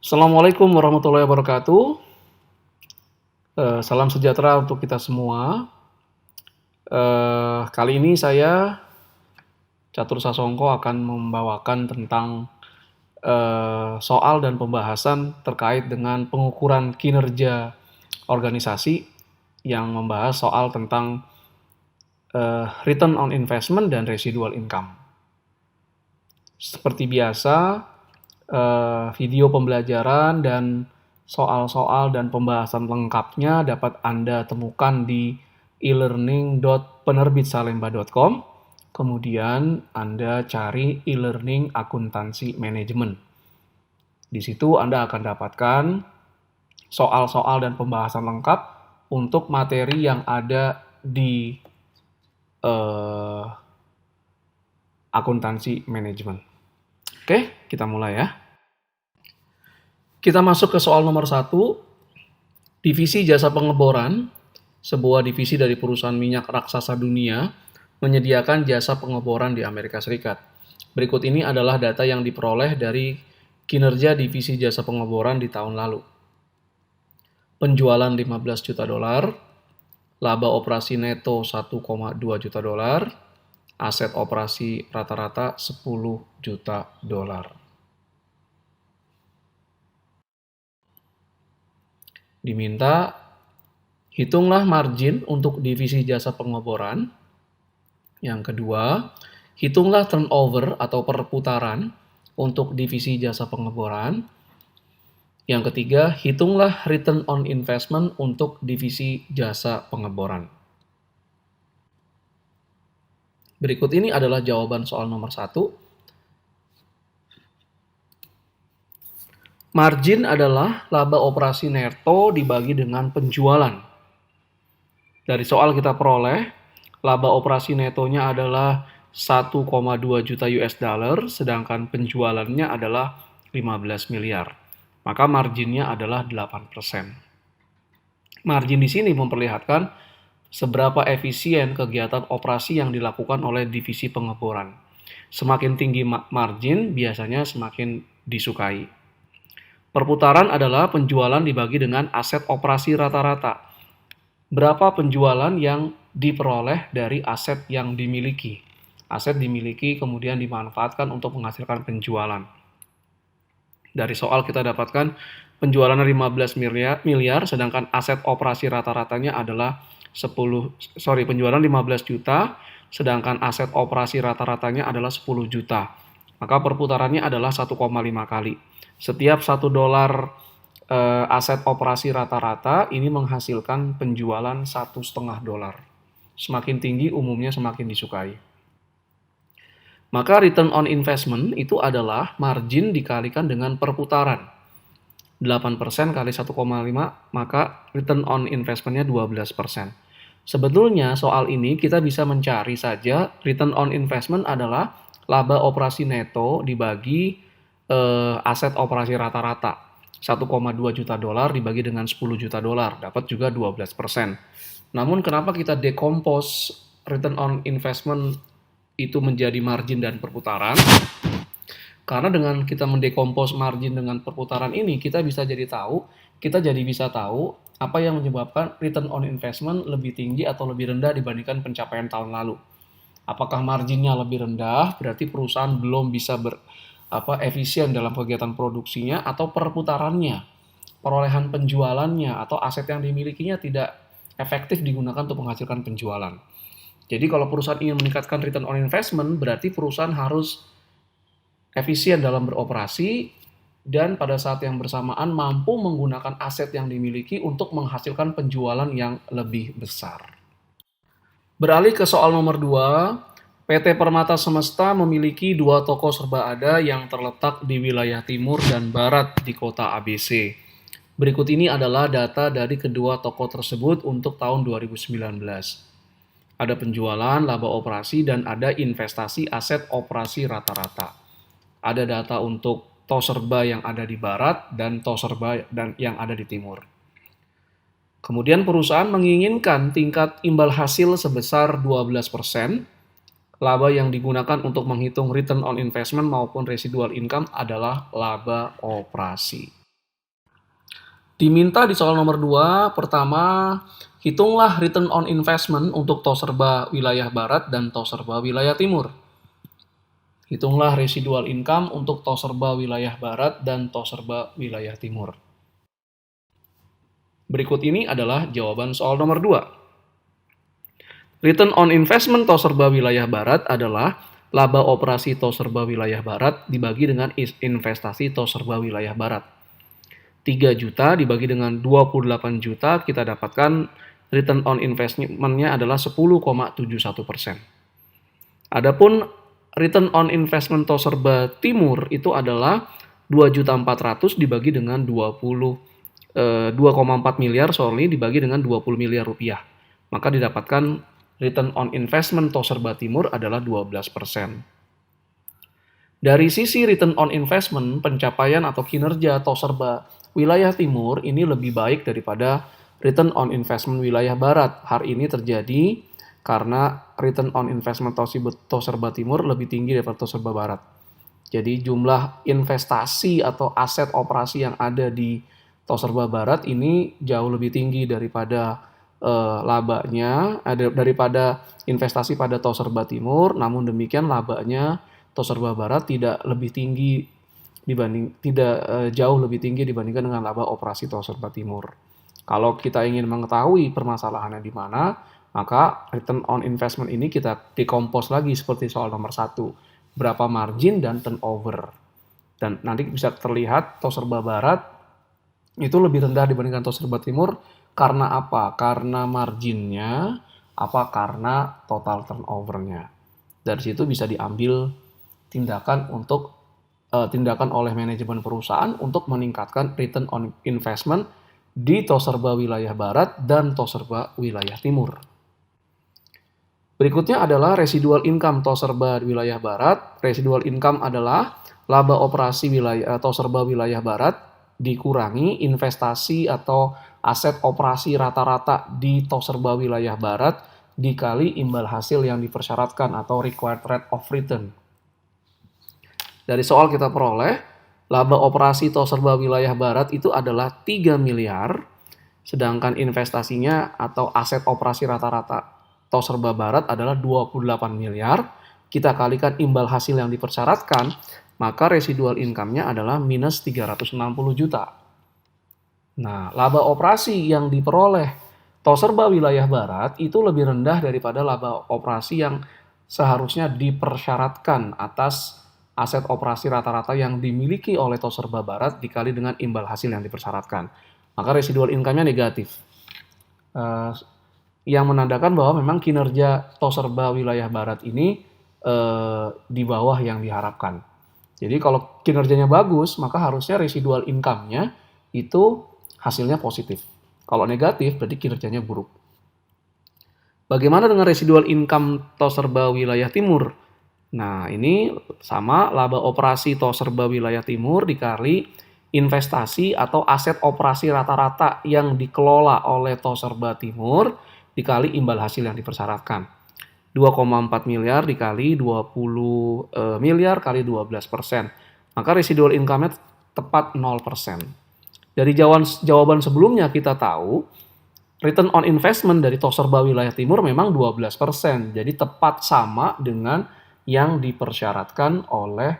Assalamualaikum warahmatullahi wabarakatuh. Salam sejahtera untuk kita semua. Kali ini saya, Catur Sasongko, akan membawakan tentang soal dan pembahasan terkait dengan pengukuran kinerja organisasi yang membahas soal tentang return on investment dan residual income. Seperti biasa, video pembelajaran dan soal-soal dan pembahasan lengkapnya dapat Anda temukan di e-learning.penerbitsalemba.com. Kemudian Anda cari e-learning akuntansi manajemen. Di situ Anda akan dapatkan soal-soal dan pembahasan lengkap untuk materi yang ada di akuntansi manajemen. Oke, kita mulai ya. Kita masuk ke soal nomor 1. Divisi Jasa Pengeboran, sebuah divisi dari perusahaan minyak raksasa dunia, menyediakan jasa pengeboran di Amerika Serikat. Berikut ini adalah data yang diperoleh dari kinerja divisi jasa pengeboran di tahun lalu. Penjualan 15 juta dolar, laba operasi neto 1,2 juta dolar, aset operasi rata-rata 10 juta dolar. Diminta, hitunglah margin untuk divisi jasa pengeboran. Yang kedua, hitunglah turnover atau perputaran untuk divisi jasa pengeboran. Yang ketiga, hitunglah return on investment untuk divisi jasa pengeboran. Berikut ini adalah jawaban soal nomor 1. Margin adalah laba operasi neto dibagi dengan penjualan. Dari soal kita peroleh, laba operasi netonya adalah 1,2 juta US dollar, sedangkan penjualannya adalah 15 miliar. Maka marginnya adalah 8%. Margin di sini memperlihatkan seberapa efisien kegiatan operasi yang dilakukan oleh divisi pengeboran. Semakin tinggi margin, biasanya semakin disukai. Perputaran adalah penjualan dibagi dengan aset operasi rata-rata. Berapa penjualan yang diperoleh dari aset yang dimiliki? Aset dimiliki kemudian dimanfaatkan untuk menghasilkan penjualan. Dari soal kita dapatkan penjualan 15 miliar, sedangkan aset operasi rata-ratanya adalah penjualan 15 juta, sedangkan aset operasi rata-ratanya adalah 10 juta. Maka perputarannya adalah 1,5 kali. Setiap $1 aset operasi rata-rata ini menghasilkan penjualan $1,5. Semakin tinggi umumnya semakin disukai. Maka return on investment itu adalah margin dikalikan dengan perputaran. 8% kali 1,5, maka return on investment-nya 12%. Sebetulnya soal ini kita bisa mencari saja return on investment adalah laba operasi neto dibagi aset operasi rata-rata. 1,2 juta dolar dibagi dengan 10 juta dolar, dapat juga 12%. Namun kenapa kita decompose return on investment itu menjadi margin dan perputaran? Karena dengan kita mendecompose margin dengan perputaran ini, kita bisa bisa tahu apa yang menyebabkan return on investment lebih tinggi atau lebih rendah dibandingkan pencapaian tahun lalu. Apakah marginnya lebih rendah, berarti perusahaan belum bisa efisien dalam kegiatan produksinya, atau perputarannya, perolehan penjualannya, atau aset yang dimilikinya tidak efektif digunakan untuk menghasilkan penjualan. Jadi kalau perusahaan ingin meningkatkan return on investment, berarti perusahaan harus efisien dalam beroperasi dan pada saat yang bersamaan mampu menggunakan aset yang dimiliki untuk menghasilkan penjualan yang lebih besar. Beralih ke soal nomor 2. PT Permata Semesta memiliki 2 toko serba ada yang terletak di wilayah timur dan barat di kota ABC. Berikut ini adalah data dari kedua toko tersebut untuk tahun 2019. Ada penjualan, laba operasi, dan ada investasi aset operasi rata-rata. Ada data untuk toko serba yang ada di barat dan toko serba yang ada di timur. Kemudian perusahaan menginginkan tingkat imbal hasil sebesar 12%. Laba yang digunakan untuk menghitung return on investment maupun residual income adalah laba operasi. Diminta di soal nomor 2, pertama, hitunglah return on investment untuk Toserba wilayah barat dan Toserba wilayah timur. Hitunglah residual income untuk Toserba wilayah barat dan Toserba wilayah timur. Berikut ini adalah jawaban soal nomor 2. Return on investment Toserba wilayah barat adalah laba operasi Toserba wilayah barat dibagi dengan investasi Toserba wilayah barat. 3 juta dibagi dengan 28 juta, kita dapatkan return on investment-nya adalah 10,71%. Adapun return on investment Toserba Timur itu adalah 2.400.000 dibagi dengan 2,4 miliar dibagi dengan 20 miliar rupiah. Maka didapatkan return on investment Toserba Timur adalah 12%. Dari sisi return on investment, pencapaian atau kinerja Toserba wilayah timur ini lebih baik daripada return on investment wilayah barat. Hal ini terjadi karena return on investment Toserba timur lebih tinggi daripada Toserba barat. Jadi jumlah investasi atau aset operasi yang ada di Toserba barat ini jauh lebih tinggi daripada labanya, daripada investasi pada Toserba timur. Namun demikian labanya Toserba barat tidak jauh lebih tinggi dibandingkan dengan laba operasi Toserba timur. Kalau kita ingin mengetahui permasalahannya di mana, maka return on investment ini kita dekompos lagi seperti soal nomor 1. Berapa margin dan turnover. Dan nanti bisa terlihat Toserba barat itu lebih rendah dibandingkan Toserba timur. Karena apa? Karena marginnya, karena total turnovernya. Dari situ bisa diambil tindakan oleh manajemen perusahaan untuk meningkatkan return on investment di Toserba wilayah barat dan Toserba wilayah timur. Berikutnya adalah residual income Toserba wilayah barat. Residual income adalah laba operasi Toserba wilayah barat dikurangi investasi atau aset operasi rata-rata di Toserba wilayah barat dikali imbal hasil yang dipersyaratkan atau required rate of return. Dari soal kita peroleh, laba operasi Toserba wilayah barat itu adalah 3 miliar, sedangkan investasinya atau aset operasi rata-rata Toserba barat adalah 28 miliar. Kita kalikan imbal hasil yang dipersyaratkan, maka residual income-nya adalah minus 360 juta. Nah, laba operasi yang diperoleh Toserba wilayah barat itu lebih rendah daripada laba operasi yang seharusnya dipersyaratkan atas aset operasi rata-rata yang dimiliki oleh Toserba barat dikali dengan imbal hasil yang dipersyaratkan. Maka residual income-nya negatif. Yang menandakan bahwa memang kinerja Toserba wilayah barat ini di bawah yang diharapkan. Jadi kalau kinerjanya bagus, maka harusnya residual income-nya itu hasilnya positif. Kalau negatif, berarti kinerjanya buruk. Bagaimana dengan residual income Toserba wilayah timur? Nah, ini sama laba operasi Toserba wilayah timur dikali investasi atau aset operasi rata-rata yang dikelola oleh Toserba timur dikali imbal hasil yang dipersyaratkan. 2,4 miliar dikali 20 miliar kali 12%. Maka residual income-nya tepat 0%. Dari jawaban sebelumnya kita tahu return on investment dari Toserba wilayah timur memang 12%. Jadi tepat sama dengan yang dipersyaratkan oleh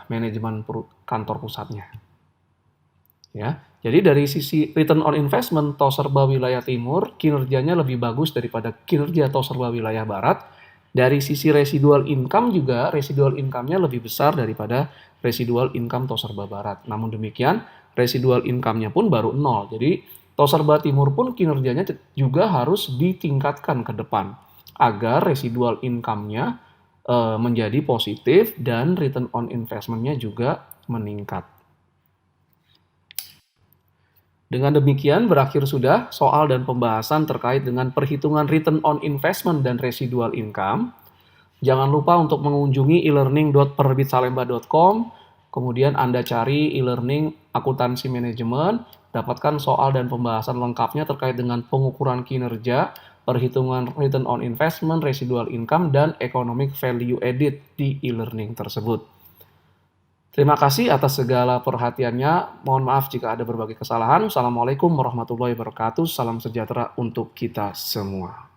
manajemen kantor pusatnya. Ya, jadi dari sisi return on investment Toserba wilayah timur kinerjanya lebih bagus daripada kinerja Toserba wilayah barat. Dari sisi residual income juga residual income-nya lebih besar daripada residual income Toserba barat. Namun demikian residual income-nya pun baru 0. Jadi Toserba timur pun kinerjanya juga harus ditingkatkan ke depan agar residual income-nya menjadi positif dan return on investment-nya juga meningkat. Dengan demikian berakhir sudah soal dan pembahasan terkait dengan perhitungan return on investment dan residual income. Jangan lupa untuk mengunjungi e-learning.penerbitsalemba.com, kemudian Anda cari e-learning akuntansi manajemen, dapatkan soal dan pembahasan lengkapnya terkait dengan pengukuran kinerja, perhitungan return on investment, residual income, dan economic value added di e-learning tersebut. Terima kasih atas segala perhatiannya. Mohon maaf jika ada berbagai kesalahan. Assalamualaikum warahmatullahi wabarakatuh. Salam sejahtera untuk kita semua.